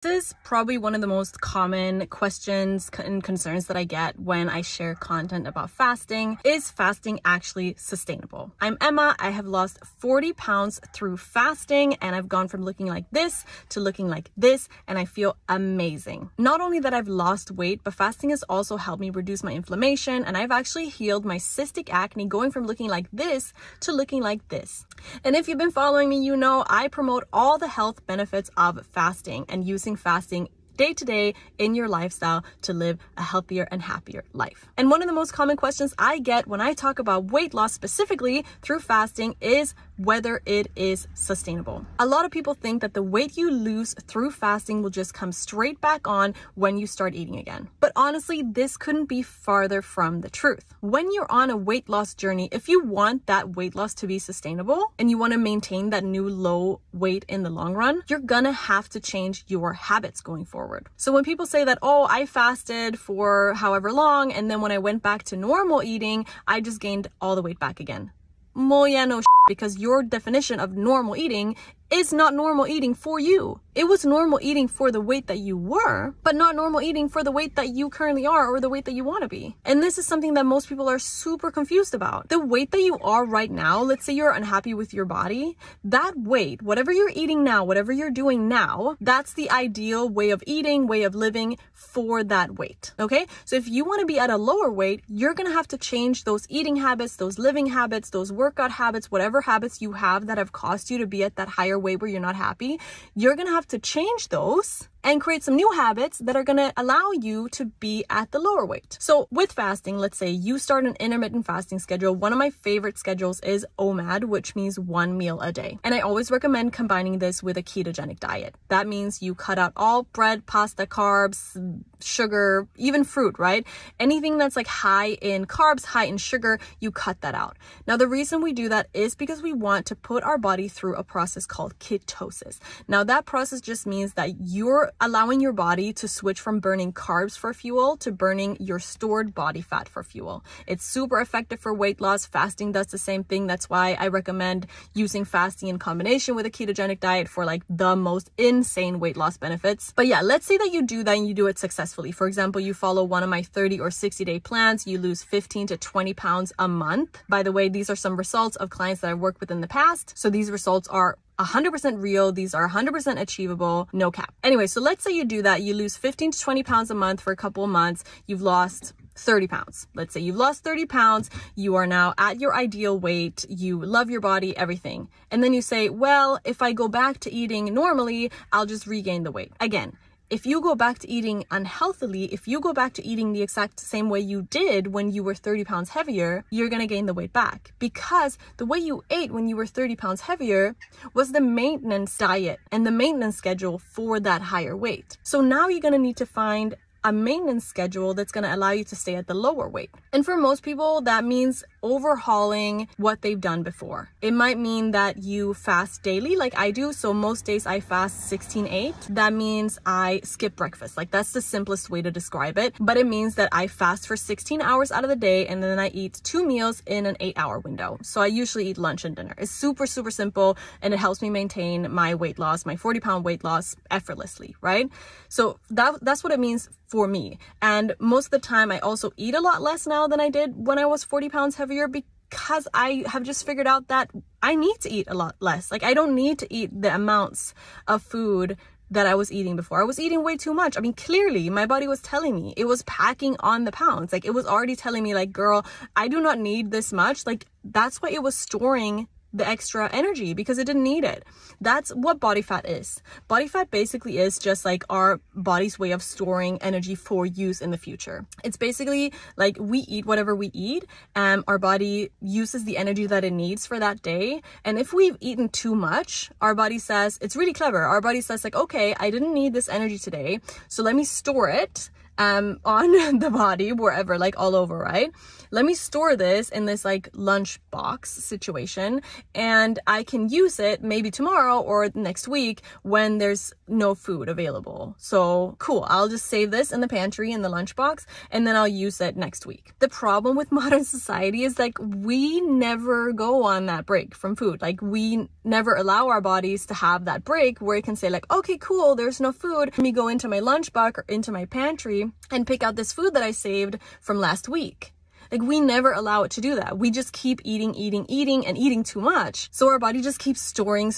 This is probably one of the most common questions and concerns that I get when I share content about fasting. Is fasting actually sustainable? I'm Emma. I have lost 40 pounds through fasting, and I've gone from looking like this to looking like this, and I feel amazing. Not only that I've lost weight, but fasting has also helped me reduce my inflammation, and I've actually healed my cystic acne, going from looking like this to looking like this. And if you've been following me, you know I promote all the health benefits of fasting and using fasting day to day in your lifestyle to live a healthier and happier life. And one of the most common questions I get when I talk about weight loss specifically through fasting is whether it is sustainable. A lot of people think that the weight you lose through fasting will just come straight back on when you start eating again. But honestly, this couldn't be farther from the truth. When you're on a weight loss journey, if you want that weight loss to be sustainable and you want to maintain that new low weight in the long run, you're gonna have to change your habits going forward. So when people say that, oh, I fasted for however long, and then when I went back to normal eating, I just gained all the weight back again. Well, yeah, no, because your definition of normal eating is not normal eating for you. It was normal eating for the weight that you were, but not normal eating for the weight that you currently are or the weight that you want to be. And this is something that most people are super confused about. The weight that you are right now, let's say you're unhappy with your body, that weight, whatever you're eating now, whatever you're doing now, that's the ideal way of eating, way of living for that weight, okay? So if you want to be at a lower weight, you're going to have to change those eating habits, those living habits, those workout habits, whatever habits you have that have caused you to be at that higher weight where you're not happy. You're going to have to change those and create some new habits that are going to allow you to be at the lower weight. So with fasting, let's say you start an intermittent fasting schedule. One of my favorite schedules is OMAD, which means 1 meal a day. And I always recommend combining this with a ketogenic diet. That means you cut out all bread, pasta, carbs, sugar, even fruit, right? Anything that's like high in carbs, high in sugar, you cut that out. Now, the reason we do that is because we want to put our body through a process called ketosis. Now, that process just means that you're allowing your body to switch from burning carbs for fuel to burning your stored body fat for fuel. It's super effective for weight loss. Fasting does the same thing. That's why I recommend using fasting in combination with a ketogenic diet for like the most insane weight loss benefits. But yeah, let's say that you do that and you do it successfully. For example, you follow one of my 30 or 60-day plans, you lose 15 to 20 pounds a month. By the way, these are some results of clients that I've worked with in the past. So these results are 100% real. These are 100% achievable, no cap. Anyway, so let's say you do that. You lose 15 to 20 pounds a month for a couple of months. You've lost 30 pounds. Let's say you've lost 30 pounds. You are now at your ideal weight. You love your body, everything. And then you say, well, if I go back to eating normally, I'll just regain the weight. Again, if you go back to eating unhealthily, if you go back to eating the exact same way you did when you were 30 pounds heavier, you're going to gain the weight back, because the way you ate when you were 30 pounds heavier was the maintenance diet and the maintenance schedule for that higher weight. So now you're going to need to find a maintenance schedule that's going to allow you to stay at the lower weight. And for most people, that means overhauling what they've done before. It might mean that you fast daily like I do. So most days I fast 16/8. That means I skip breakfast. Like, that's the simplest way to describe it. But it means that I fast for 16 hours out of the day, and then I eat 2 meals in an 8-hour window. So I usually eat lunch and dinner. It's super, super simple, and it helps me maintain my weight loss, my 40-pound weight loss effortlessly, right? So that's what it means for me. And most of the time I also eat a lot less now than I did when I was 40 pounds heavier, because I have just figured out that I need to eat a lot less. Like, I don't need to eat the amounts of food that I was eating before. I was eating way too much. I mean, clearly my body was telling me, it was packing on the pounds. Like, it was already telling me, like, girl, I do not need this much. Like, that's why it was storing the extra energy, because it didn't need it. That's what body fat is. Body fat basically is just like our body's way of storing energy for use in the future. It's basically like we eat whatever we eat, and our body uses the energy that it needs for that day. And if we've eaten too much, our body says, it's really clever. Our body says, like, okay, I didn't need this energy today, so let me store it on the body, wherever, like all over, right? Let me store this in this like lunch box situation, and I can use it maybe tomorrow or next week when there's no food available. So cool, I'll just save this in the pantry in the lunchbox, and then I'll use it next week. The problem with modern society is like we never go on that break from food. Like we never allow our bodies to have that break where it can say like, okay, cool, there's no food. Let me go into my lunchbox or into my pantry and pick out this food that I saved from last week. Like we never allow it to do that. We just keep eating and eating too much. So our body just keeps storing.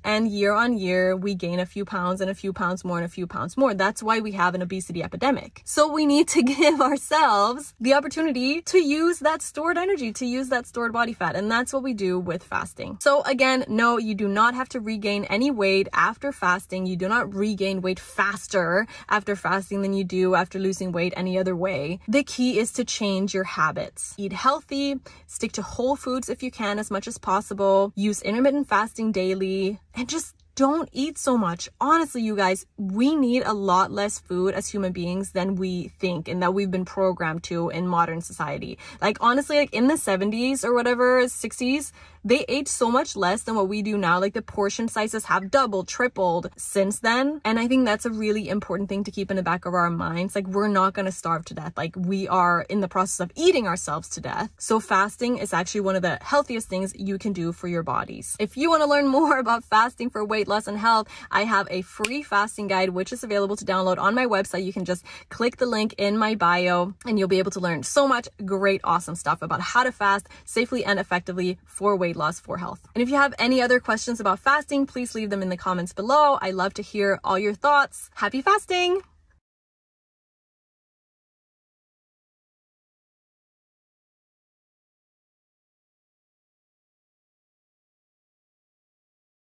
And year on year, we gain a few pounds and a few pounds more and a few pounds more. That's why we have an obesity epidemic. So we need to give ourselves the opportunity to use that stored energy, to use that stored body fat. And that's what we do with fasting. So again, no, you do not have to regain any weight after fasting. You do not regain weight faster after fasting than you do after losing weight any other way. The key is to change your habits. Eat healthy, stick to whole foods if you can as much as possible, use intermittent fasting daily, and just don't eat so much. Honestly, you guys, we need a lot less food as human beings than we think and that we've been programmed to in modern society. Like honestly, like in the 70s or whatever, 60s, they ate so much less than what we do now. Like the portion sizes have doubled, tripled since then. And I think that's a really important thing to keep in the back of our minds. Like we're not going to starve to death. Like we are in the process of eating ourselves to death. So fasting is actually one of the healthiest things you can do for your bodies. If you want to learn more about fasting for weight loss and health, I have a free fasting guide, which is available to download on my website. You can just click the link in my bio and you'll be able to learn so much great, awesome stuff about how to fast safely and effectively for weight loss, for health. And if you have any other questions about fasting, please leave them in the comments below. I love to hear all your thoughts. Happy fasting!